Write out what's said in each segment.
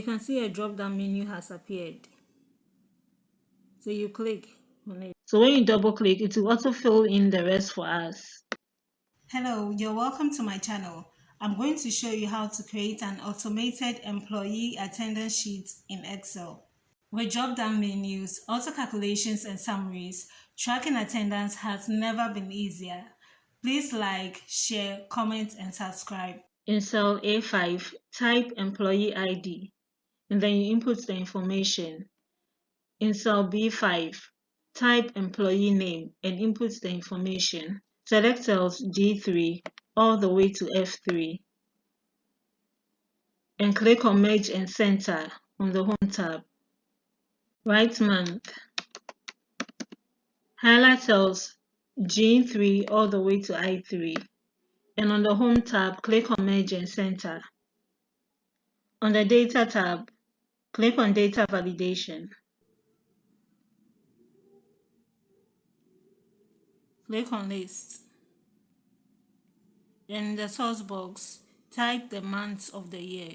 You can see a drop-down menu has appeared. So you click on it. So when you double click, it will auto fill in the rest for us. Hello, you're welcome to my channel. I'm going to show you how to create an automated employee attendance sheet in Excel. With drop-down menus, auto calculations, and summaries, tracking attendance has never been easier. Please like, share, comment, and subscribe. In cell A5, type employee ID, and then you input the information. In cell B5, type employee name and input the information. Select cells G3 all the way to F3 and click on Merge and Center on the Home tab. Write month. Highlight cells G3 all the way to I3 and on the Home tab, click on Merge and Center. On the Data tab, click on Data Validation. Click on List. In the source box, type the months of the year.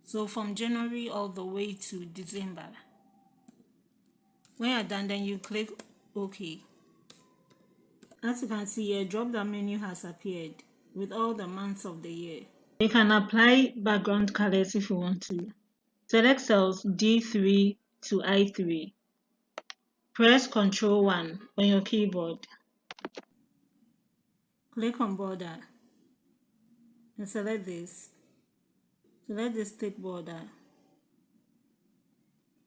So from January all the way to December. When you're done, then you click OK. As you can see, a drop-down menu has appeared with all the months of the year. You can apply background colors if you want to. Select cells D3 to I3. Press Ctrl 1 on your keyboard. Click on border and select this. Select this thick border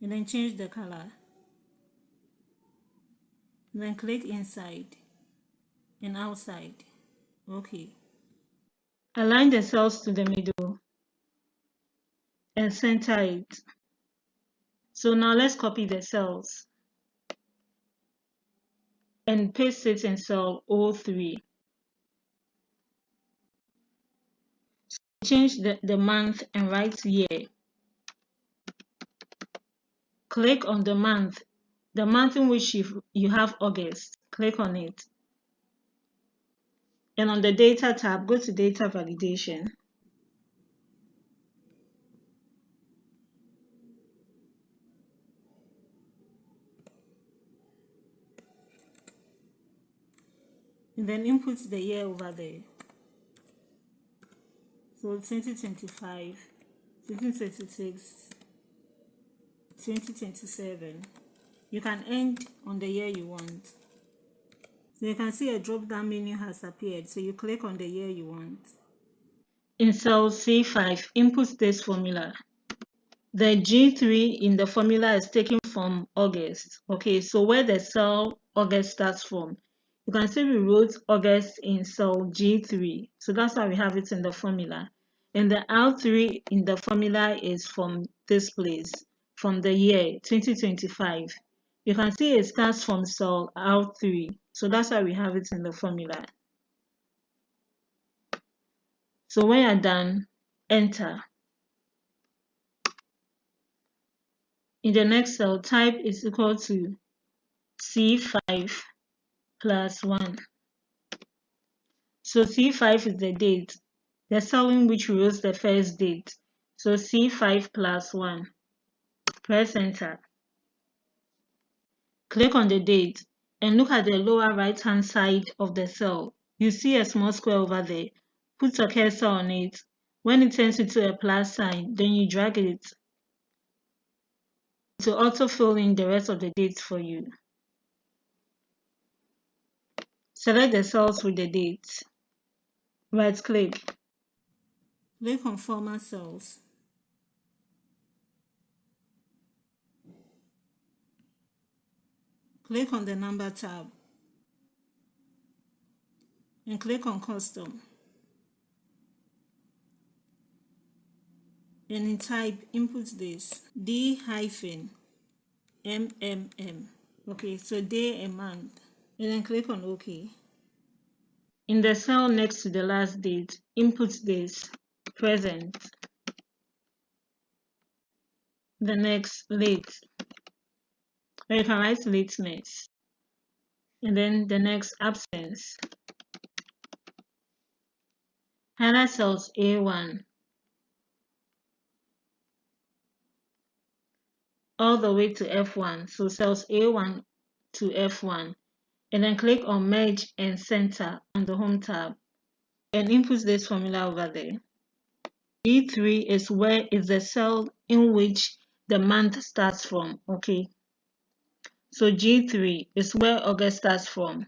and then change the color. And then click inside and outside. Okay. Align the cells to the middle and center it. So now let's copy the cells and paste it in cell O3. Change the month and write year. Click on the month in which you have August. Click on it. And on the Data tab, go to Data Validation. And then input the year over there. So 2025, 2026, 2027. You can end on the year you want. So you can see a drop-down menu has appeared. So you click on the year you want. In cell C5, input this formula. The G3 in the formula is taken from August. Okay, so where the cell August starts from, you can see we wrote August in cell G3. So that's why we have it in the formula. And the R3 in the formula is from this place, from the year 2025. You can see it starts from cell R3. So that's why we have it in the formula. So when you're done, enter. In the next cell, type is equal to C5 plus 1. So C5 is the date, the cell in which we wrote the first date. So C5 plus 1. Press enter. Click on the date and look at the lower right hand side of the cell. You see a small square over there. Put a cursor on it. When it turns into a plus sign, then you drag it to auto fill in the rest of the dates for you. Select the cells with the dates. Right click. Click on Format Cells. Click on the Number tab and click on Custom. And in type, input this D-MMM. Okay, so day and month. And then click on OK. In the cell next to the last date, input this present. The next late. Or you can write lateness. And then the next absence. Highlight cells A1. all the way to F1. So cells A1 to F1. And then click on Merge and Center on the Home tab. And input this formula over there. G3 is where is the cell in which the month starts from. Okay. So G3 is where August starts from.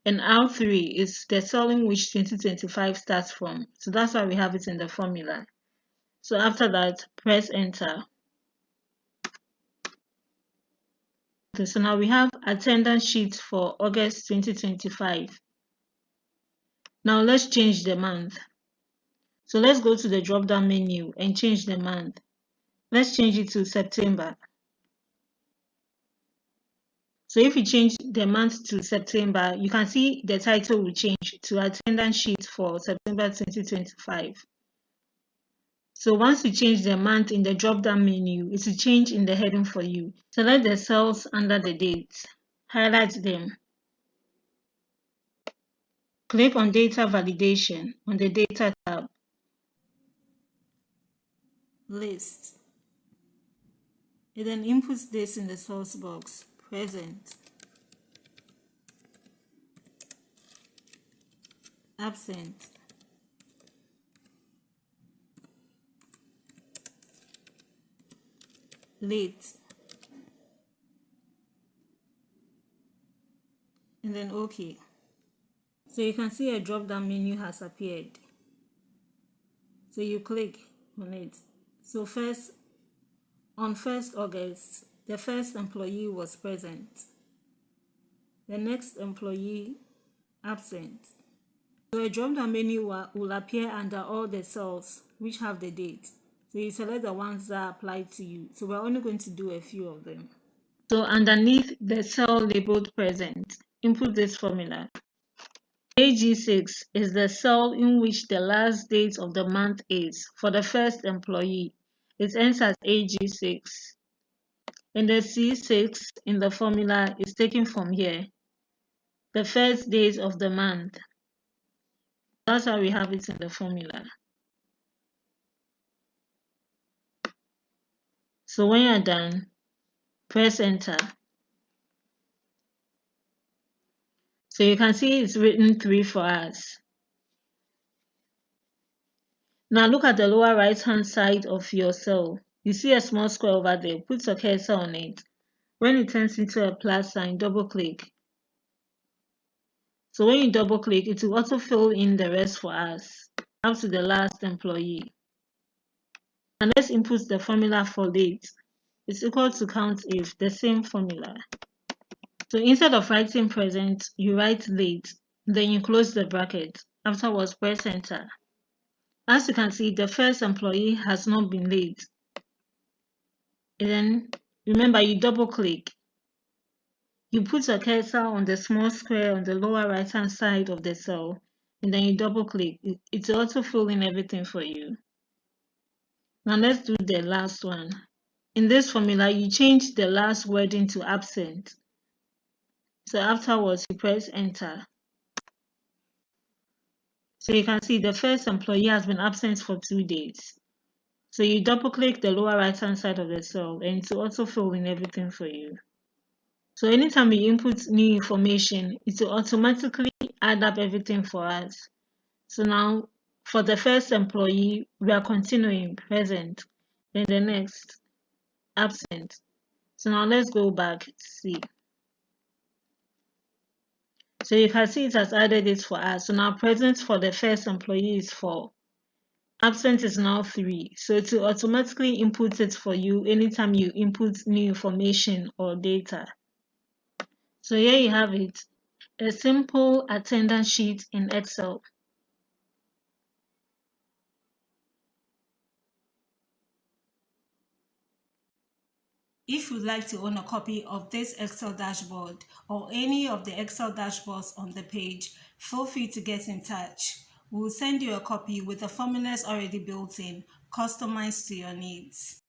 And R3 is the cell in which 2025 starts from. So that's why we have it in the formula. So after that, press enter. Okay, so now we have attendance sheet for August 2025. Now let's change the month. So let's go to the drop down menu and change the month. Let's change it to September. So if you change the month to September, you can see the title will change to attendance sheet for September 2025. So once you change the month in the drop-down menu, it will change in the heading for you. Select the cells under the dates. Highlight them. Click on Data Validation on the Data tab. List. It then inputs this in the source box. Present. Absent. Late. And then OK. So you can see a drop-down menu has appeared. So you click on it. So first, on 1st August, the first employee was present. The next employee absent. So a drop-down menu will appear under all the cells which have the date. So you select the ones that apply to you. So we're only going to do a few of them. So underneath the cell labeled present, input this formula. AG6 is the cell in which the last date of the month is for the first employee. It ends as AG6. And the C6 in the formula is taken from here, the first days of the month. That's how we have it in the formula. So when you're done, press enter. So you can see it's written 3 for us. Now look at the lower right hand side of your cell. You see a small square over there. Put your cursor on it. When it turns into a plus sign, double click. So when you double click, it will also fill in the rest for us up to the last employee. And let's input the formula for late. It's equal to count if, the same formula. So instead of writing present, you write late, then you close the bracket. Afterwards, press enter. As you can see, the first employee has not been late. And then remember, you double click. You put your cursor on the small square on the lower right hand side of the cell, and then you double click. It will also fill in everything for you. Now let's do the last one. In this formula, you change the last wording to absent. So afterwards, you press enter. So you can see the first employee has been absent for 2 days. So you double click the lower right hand side of the cell and it will also fill in everything for you. So anytime you input new information, it will automatically add up everything for us. So now for the first employee, we are continuing present. Then the next, absent. So now let's go back to see. So you can see it has added it for us. So now present for the first employee is 4. Absent is now 3. So it will automatically input it for you anytime you input new information or data. So here you have it, a simple attendance sheet in Excel. If you'd like to own a copy of this Excel dashboard or any of the Excel dashboards on the page, feel free to get in touch. We'll send you a copy with the formulas already built in, customized to your needs.